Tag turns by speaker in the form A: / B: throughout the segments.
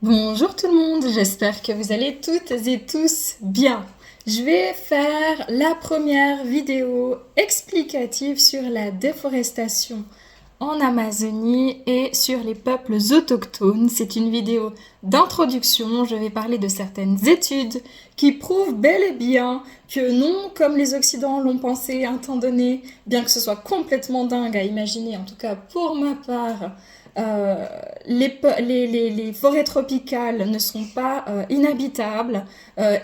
A: Bonjour tout le monde, j'espère que vous allez toutes et tous bien. Je vais faire la première vidéo explicative sur la déforestation en Amazonie et sur les peuples autochtones. C'est une vidéo d'introduction, je vais parler de certaines études qui prouvent bel et bien que non, comme les Occidentaux l'ont pensé à un temps donné, bien que ce soit complètement dingue à imaginer, en tout cas pour ma part, les forêts tropicales ne sont pas inhabitables,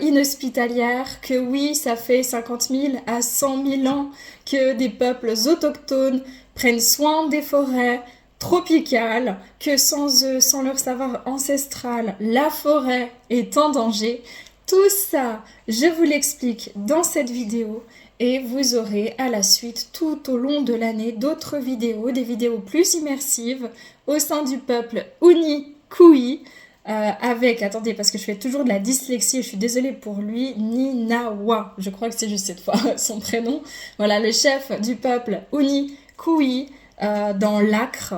A: inhospitalières, que oui, ça fait 50 000 à 100 000 ans que des peuples autochtones prennent soin des forêts tropicales, que sans eux, sans leur savoir ancestral, la forêt est en danger. Tout ça, je vous l'explique dans cette vidéo et vous aurez à la suite tout au long de l'année d'autres vidéos, des vidéos plus immersives au sein du peuple Uni-Kui, avec, attendez, parce que je fais toujours de la dyslexie, je suis désolée pour lui, Ninawa, je crois que c'est juste cette fois son prénom. Voilà, le chef du peuple Uni-Kui dans l'Acre,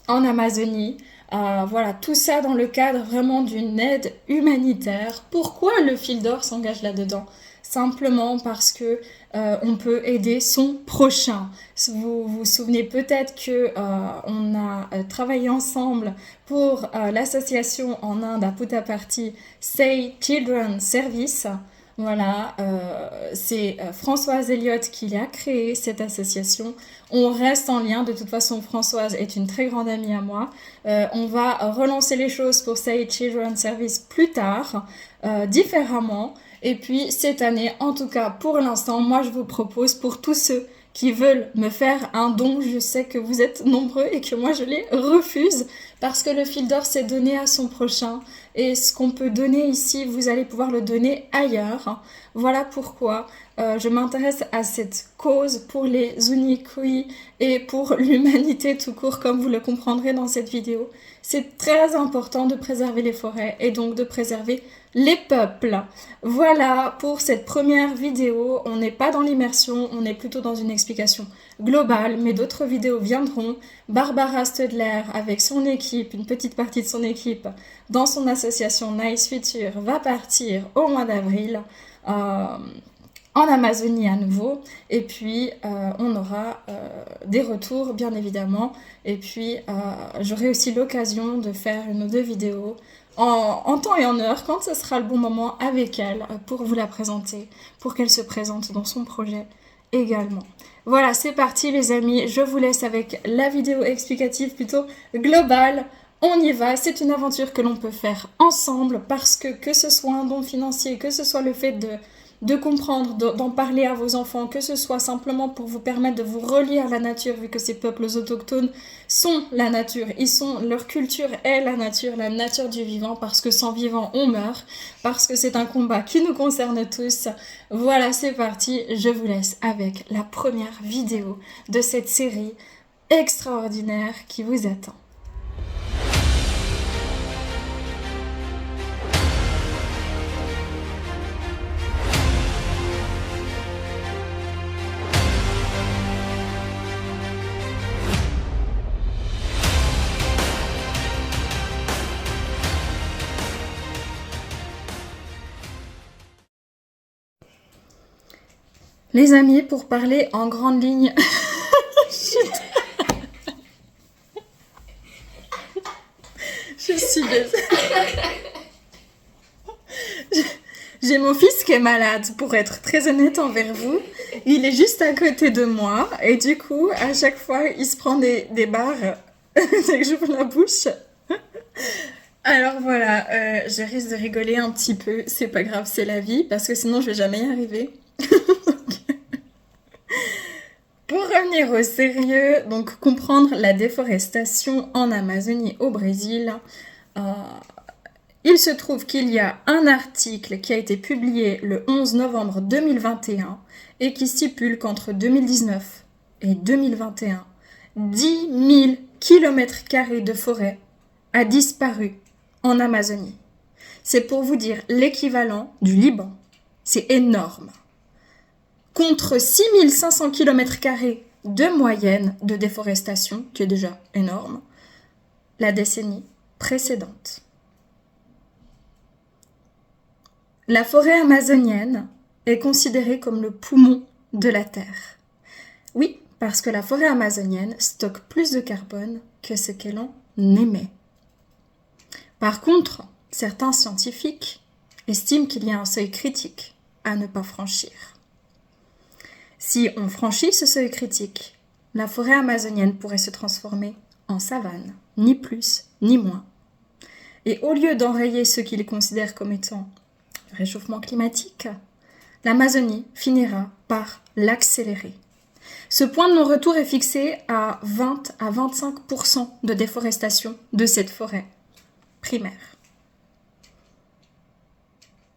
A: en Amazonie. Voilà, tout ça dans le cadre vraiment d'une aide humanitaire. Pourquoi le Fil d'Or s'engage là-dedans? Simplement parce que on peut aider son prochain. Vous vous souvenez peut-être que on a travaillé ensemble pour l'association en Inde à Puttaparthi Say Children Service. Voilà, c'est Françoise Elliott qui a créé cette association. On reste en lien, de toute façon Françoise est une très grande amie à moi. On va relancer les choses pour Say Children Service plus tard, différemment. Et puis cette année, en tout cas pour l'instant, moi je vous propose pour tous ceux qui veulent me faire un don, je sais que vous êtes nombreux et que moi je les refuse parce que le Fil d'Or c'est donner à son prochain et ce qu'on peut donner ici, vous allez pouvoir le donner ailleurs. Voilà pourquoi je m'intéresse à cette cause pour les Unikui et pour l'humanité tout court, comme vous le comprendrez dans cette vidéo. C'est très important de préserver les forêts et donc de préserver les peuples. Voilà pour cette première vidéo. On n'est pas dans l'immersion, on est plutôt dans une explication globale, mais d'autres vidéos viendront. Barbara Studler, avec son équipe, une petite partie de son équipe, dans son association Nice Future, va partir au mois d'avril en Amazonie à nouveau. Et puis, on aura des retours, bien évidemment. Et puis, j'aurai aussi l'occasion de faire une ou deux vidéos en temps et en heure, quand ce sera le bon moment avec elle, pour vous la présenter, pour qu'elle se présente dans son projet également. Voilà, c'est parti les amis, je vous laisse avec la vidéo explicative plutôt globale. On y va, c'est une aventure que l'on peut faire ensemble parce que ce soit un don financier, que ce soit le fait de comprendre, d'en parler à vos enfants, que ce soit simplement pour vous permettre de vous relier à la nature, vu que ces peuples autochtones sont la nature, leur culture est la nature du vivant, parce que sans vivant on meurt, parce que c'est un combat qui nous concerne tous. Voilà, c'est parti, je vous laisse avec la première vidéo de cette série extraordinaire qui vous attend. Les amis, pour parler en grande ligne, je suis désolée. J'ai mon fils qui est malade, pour être très honnête envers vous. Il est juste à côté de moi et du coup, à chaque fois, il se prend des barres dès que j'ouvre la bouche. Alors voilà, je risque de rigoler un petit peu, c'est pas grave, c'est la vie, parce que sinon je vais jamais y arriver. Pour revenir au sérieux, donc comprendre la déforestation en Amazonie au Brésil, il se trouve qu'il y a un article qui a été publié le 11 novembre 2021 et qui stipule qu'entre 2019 et 2021, 10 000 km² de forêt a disparu en Amazonie. C'est pour vous dire l'équivalent du Liban. C'est énorme. Contre 6500 km² de moyenne de déforestation, qui est déjà énorme, la décennie précédente. La forêt amazonienne est considérée comme le poumon de la Terre. Oui, parce que la forêt amazonienne stocke plus de carbone que ce qu'elle en émet. Par contre, certains scientifiques estiment qu'il y a un seuil critique à ne pas franchir. Si on franchit ce seuil critique, la forêt amazonienne pourrait se transformer en savane, ni plus ni moins. Et au lieu d'enrayer ce qu'ils considèrent comme étant le réchauffement climatique, l'Amazonie finira par l'accélérer. Ce point de non-retour est fixé à 20 à 25% de déforestation de cette forêt primaire.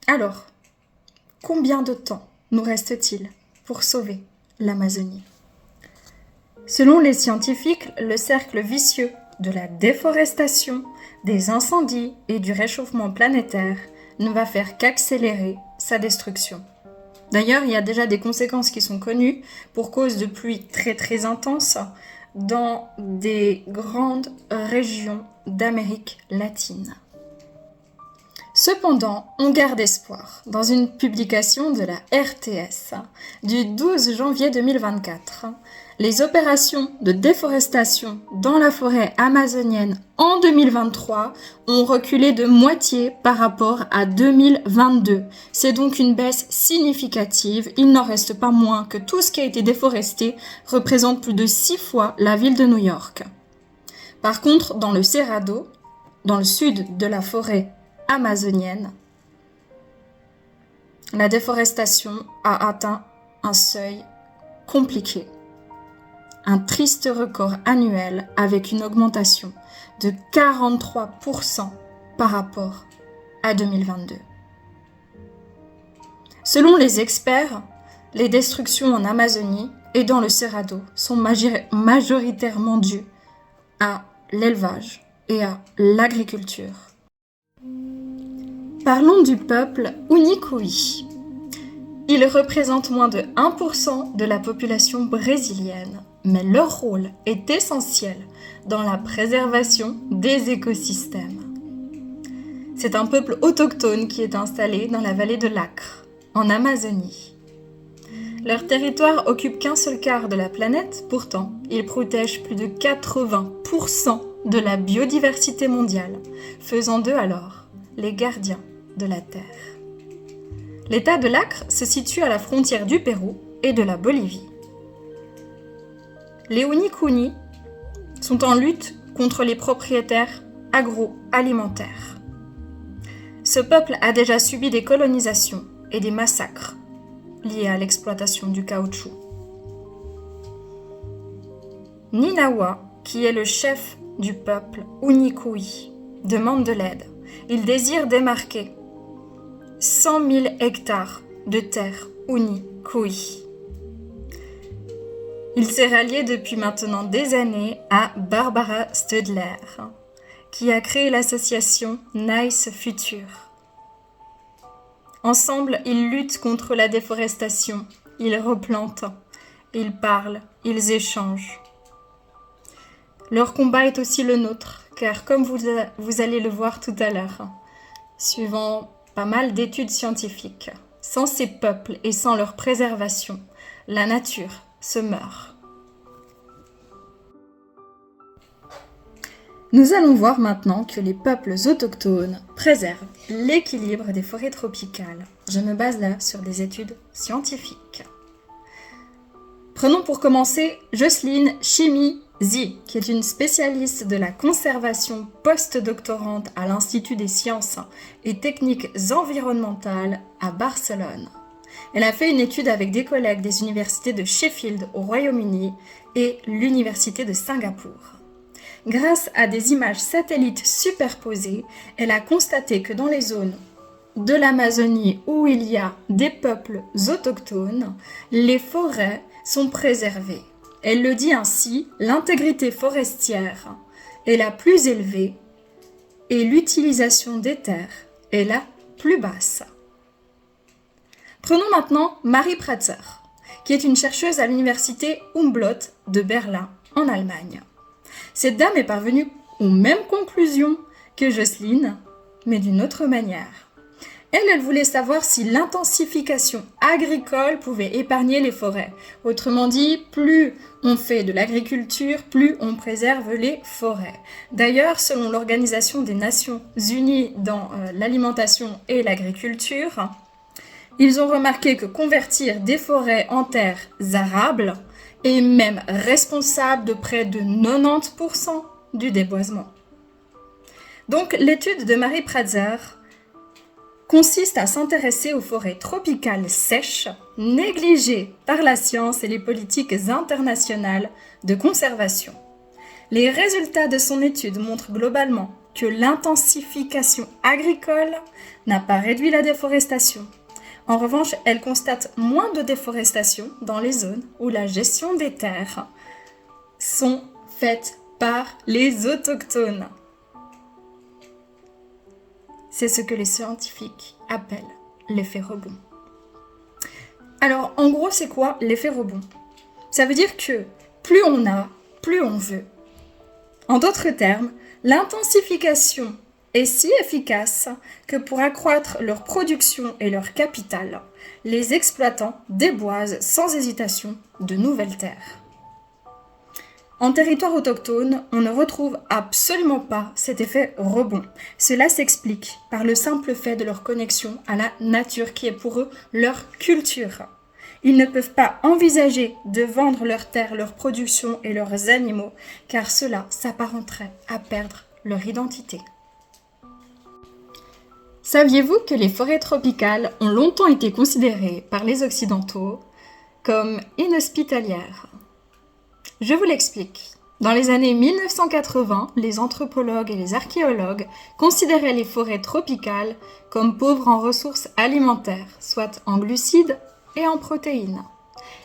A: Alors, combien de temps nous reste-t-il pour sauver l'Amazonie ? Selon les scientifiques, le cercle vicieux de la déforestation, des incendies et du réchauffement planétaire ne va faire qu'accélérer sa destruction. D'ailleurs, il y a déjà des conséquences qui sont connues pour cause de pluies très très intenses dans des grandes régions d'Amérique latine. Cependant, on garde espoir. Dans une publication de la RTS du 12 janvier 2024, les opérations de déforestation dans la forêt amazonienne en 2023 ont reculé de moitié par rapport à 2022. C'est donc une baisse significative. Il n'en reste pas moins que tout ce qui a été déforesté représente plus de 6 fois la ville de New York. Par contre, dans le Cerrado, dans le sud de la forêt amazonienne, la déforestation a atteint un seuil compliqué. Un triste record annuel avec une augmentation de 43% par rapport à 2022. Selon les experts, les destructions en Amazonie et dans le Cerrado sont majoritairement dues à l'élevage et à l'agriculture. Parlons du peuple Unicoi. Ils représentent moins de 1% de la population brésilienne, mais leur rôle est essentiel dans la préservation des écosystèmes. C'est un peuple autochtone qui est installé dans la vallée de l'Acre, en Amazonie. Leur territoire occupe qu'un seul quart de la planète, pourtant, ils protègent plus de 80% de la biodiversité mondiale, faisant d'eux alors les gardiens de la Terre. L'État de l'Acre se situe à la frontière du Pérou et de la Bolivie. Les Unicuni sont en lutte contre les propriétaires agroalimentaires. Ce peuple a déjà subi des colonisations et des massacres liés à l'exploitation du caoutchouc. Ninawa, qui est le chef du peuple Unicoi, demande de l'aide. Il désire démarquer 100 000 hectares de terre Unicoi. Il s'est rallié depuis maintenant des années à Barbara Stüdler, qui a créé l'association Nice Future. Ensemble, ils luttent contre la déforestation, ils replantent, ils parlent, ils échangent. Leur combat est aussi le nôtre, car comme vous allez le voir tout à l'heure, suivant pas mal d'études scientifiques, sans ces peuples et sans leur préservation, la nature se meurt. Nous allons voir maintenant que les peuples autochtones préservent l'équilibre des forêts tropicales. Je me base là sur des études scientifiques. Prenons pour commencer Jocelyne Chimizi, qui est une spécialiste de la conservation post-doctorante à l'Institut des sciences et techniques environnementales à Barcelone. Elle a fait une étude avec des collègues des universités de Sheffield au Royaume-Uni et l'université de Singapour. Grâce à des images satellites superposées, elle a constaté que dans les zones de l'Amazonie où il y a des peuples autochtones, les forêts sont préservées. Elle le dit ainsi, l'intégrité forestière est la plus élevée et l'utilisation des terres est la plus basse. Prenons maintenant Marie Pratzer, qui est une chercheuse à l'université Humboldt de Berlin, en Allemagne. Cette dame est parvenue aux mêmes conclusions que Jocelyne, mais d'une autre manière. Elle voulait savoir si l'intensification agricole pouvait épargner les forêts. Autrement dit, plus on fait de l'agriculture, plus on préserve les forêts. D'ailleurs, selon l'Organisation des Nations Unies dans l'alimentation et l'agriculture, ils ont remarqué que convertir des forêts en terres arables est même responsable de près de 90% du déboisement. Donc, l'étude de Marie Pratzer consiste à s'intéresser aux forêts tropicales sèches, négligées par la science et les politiques internationales de conservation. Les résultats de son étude montrent globalement que l'intensification agricole n'a pas réduit la déforestation. En revanche, elle constate moins de déforestation dans les zones où la gestion des terres sont faites par les autochtones. C'est ce que les scientifiques appellent l'effet rebond. Alors, en gros, c'est quoi l'effet rebond? Ça veut dire que plus on a, plus on veut. En d'autres termes, l'intensification est si efficace que pour accroître leur production et leur capital, les exploitants déboisent sans hésitation de nouvelles terres. En territoire autochtone, on ne retrouve absolument pas cet effet rebond. Cela s'explique par le simple fait de leur connexion à la nature qui est pour eux leur culture. Ils ne peuvent pas envisager de vendre leurs terres, leur production et leurs animaux, car cela s'apparenterait à perdre leur identité. Saviez-vous que les forêts tropicales ont longtemps été considérées par les Occidentaux comme inhospitalières ? Je vous l'explique. Dans les années 1980, les anthropologues et les archéologues considéraient les forêts tropicales comme pauvres en ressources alimentaires, soit en glucides et en protéines.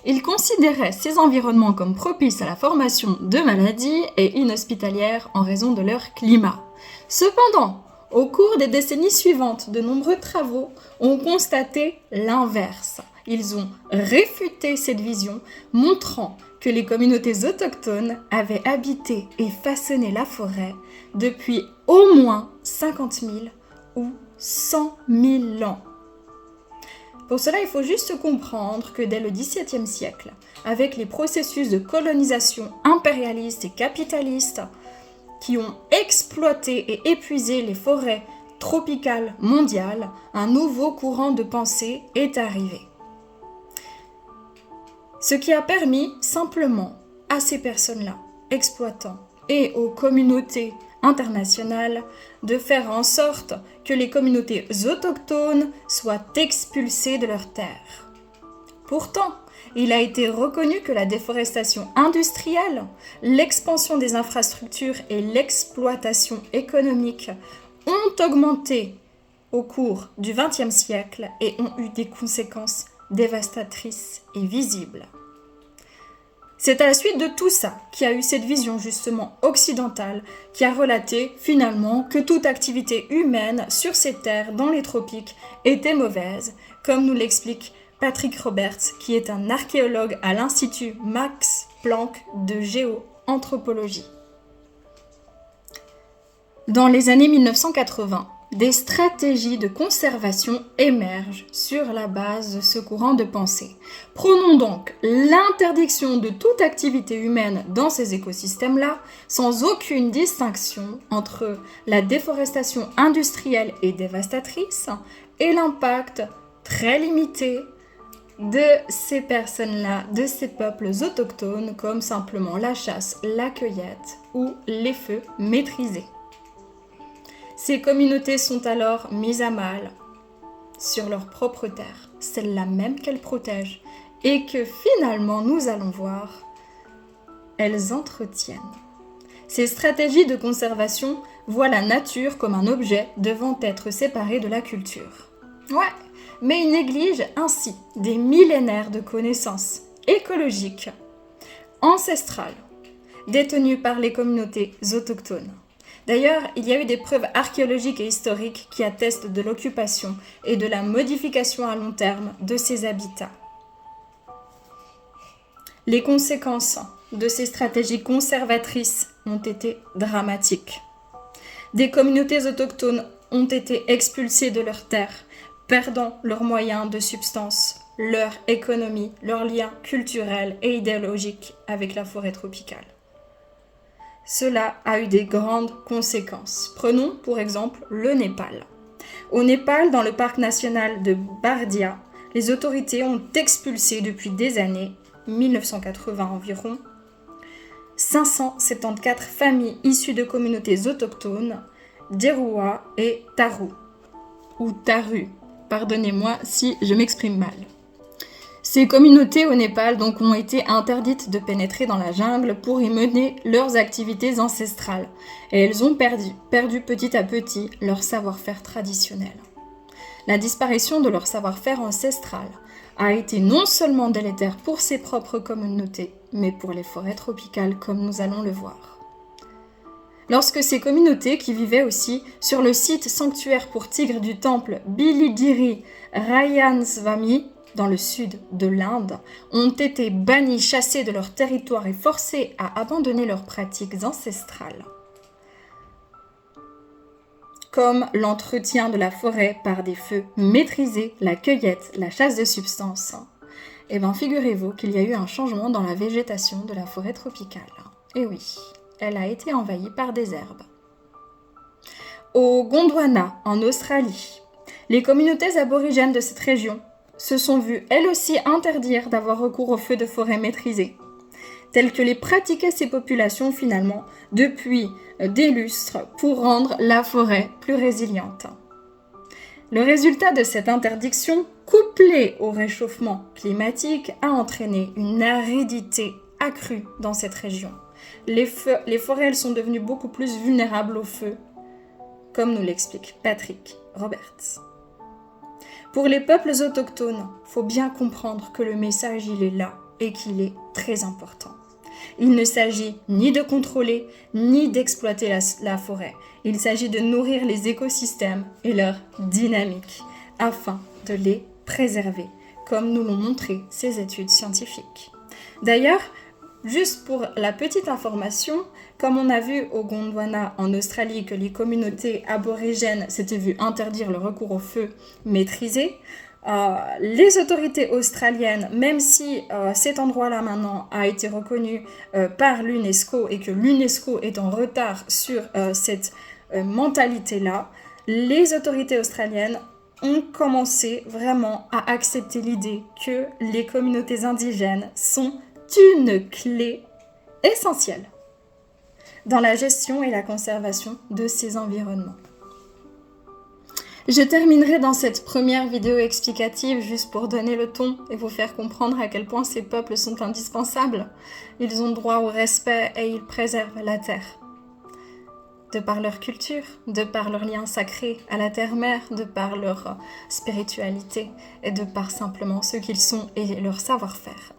A: Ils considéraient ces environnements comme propices à la formation de maladies et inhospitalières en raison de leur climat. Cependant, au cours des décennies suivantes, de nombreux travaux ont constaté l'inverse. Ils ont réfuté cette vision, montrant que les communautés autochtones avaient habité et façonné la forêt depuis au moins 50 000 ou 100 000 ans. Pour cela, il faut juste comprendre que dès le XVIIe siècle, avec les processus de colonisation impérialiste et capitaliste qui ont exploité et épuisé les forêts tropicales mondiales, un nouveau courant de pensée est arrivé. Ce qui a permis simplement à ces personnes-là, exploitants, et aux communautés internationales, de faire en sorte que les communautés autochtones soient expulsées de leurs terres. Pourtant, il a été reconnu que la déforestation industrielle, l'expansion des infrastructures et l'exploitation économique ont augmenté au cours du XXe siècle et ont eu des conséquences dévastatrices et visibles. C'est à la suite de tout ça qu'il y a eu cette vision justement occidentale qui a relaté finalement que toute activité humaine sur ces terres dans les tropiques était mauvaise, comme nous l'explique Patrick Roberts, qui est un archéologue à l'Institut Max Planck de géoanthropologie. Dans les années 1980, des stratégies de conservation émergent sur la base de ce courant de pensée. Prônons donc l'interdiction de toute activité humaine dans ces écosystèmes-là, sans aucune distinction entre la déforestation industrielle et dévastatrice et l'impact très limité de ces personnes-là, de ces peuples autochtones, comme simplement la chasse, la cueillette ou les feux maîtrisés. Ces communautés sont alors mises à mal sur leur propre terre, celle-là même qu'elles protègent, et que finalement, nous allons voir, elles entretiennent. Ces stratégies de conservation voient la nature comme un objet devant être séparé de la culture. Ouais, mais ils négligent ainsi des millénaires de connaissances écologiques, ancestrales, détenues par les communautés autochtones. D'ailleurs, il y a eu des preuves archéologiques et historiques qui attestent de l'occupation et de la modification à long terme de ces habitats. Les conséquences de ces stratégies conservatrices ont été dramatiques. Des communautés autochtones ont été expulsées de leurs terres perdant leurs moyens de subsistance, leur économie, leurs liens culturels et idéologiques avec la forêt tropicale. Cela a eu des grandes conséquences. Prenons pour exemple le Népal. Au Népal, dans le parc national de Bardia, les autorités ont expulsé depuis des années, 1980 environ, 574 familles issues de communautés autochtones, Djeroua et Taru, ou Taru, pardonnez-moi si je m'exprime mal. Ces communautés au Népal donc ont été interdites de pénétrer dans la jungle pour y mener leurs activités ancestrales et elles ont perdu petit à petit leur savoir-faire traditionnel. La disparition de leur savoir-faire ancestral a été non seulement délétère pour ces propres communautés, mais pour les forêts tropicales comme nous allons le voir. Lorsque ces communautés qui vivaient aussi sur le site sanctuaire pour tigres du temple Biligiri Rayansvami, dans le sud de l'Inde, ont été bannis, chassés de leur territoire et forcés à abandonner leurs pratiques ancestrales, comme l'entretien de la forêt par des feux maîtrisés, la cueillette, la chasse de substances. Eh bien, figurez-vous qu'il y a eu un changement dans la végétation de la forêt tropicale. Et oui, elle a été envahie par des herbes. Au Gondwana, en Australie, les communautés aborigènes de cette région se sont vues elles aussi interdire d'avoir recours aux feux de forêt maîtrisés, tels que les pratiquaient ces populations finalement depuis des lustres pour rendre la forêt plus résiliente. Le résultat de cette interdiction, couplé au réchauffement climatique, a entraîné une aridité accrue dans cette région. Les forêts elles sont devenues beaucoup plus vulnérables au feu, comme nous l'explique Patrick Roberts. Pour les peuples autochtones, il faut bien comprendre que le message il est là et qu'il est très important. Il ne s'agit ni de contrôler, ni d'exploiter la forêt. Il s'agit de nourrir les écosystèmes et leur dynamique, afin de les préserver, comme nous l'ont montré ces études scientifiques. D'ailleurs, juste pour la petite information, comme on a vu au Gondwana en Australie que les communautés aborigènes s'étaient vues interdire le recours au feu maîtrisé, les autorités australiennes, même si cet endroit-là maintenant a été reconnu par l'UNESCO et que l'UNESCO est en retard sur cette mentalité-là, les autorités australiennes ont commencé vraiment à accepter l'idée que les communautés indigènes sont une clé essentielle dans la gestion et la conservation de ces environnements. Je terminerai dans cette première vidéo explicative juste pour donner le ton et vous faire comprendre à quel point ces peuples sont indispensables. Ils ont droit au respect et ils préservent la terre. De par leur culture, de par leur lien sacré à la terre-mère, de par leur spiritualité et de par simplement ce qu'ils sont et leur savoir-faire.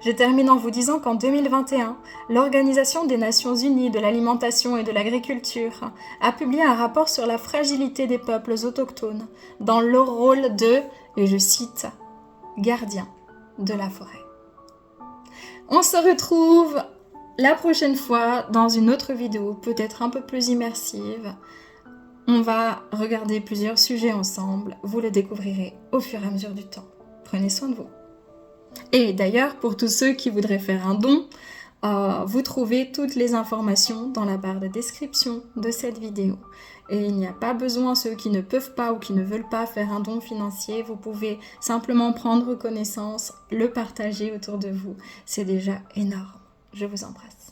A: Je termine en vous disant qu'en 2021, l'Organisation des Nations Unies de l'Alimentation et de l'Agriculture a publié un rapport sur la fragilité des peuples autochtones dans leur rôle de, et je cite, « gardien de la forêt ». On se retrouve la prochaine fois dans une autre vidéo, peut-être un peu plus immersive. On va regarder plusieurs sujets ensemble, vous le découvrirez au fur et à mesure du temps. Prenez soin de vous. Et d'ailleurs, pour tous ceux qui voudraient faire un don, vous trouvez toutes les informations dans la barre de description de cette vidéo. Et il n'y a pas besoin, ceux qui ne peuvent pas ou qui ne veulent pas faire un don financier, vous pouvez simplement prendre connaissance, le partager autour de vous. C'est déjà énorme. Je vous embrasse.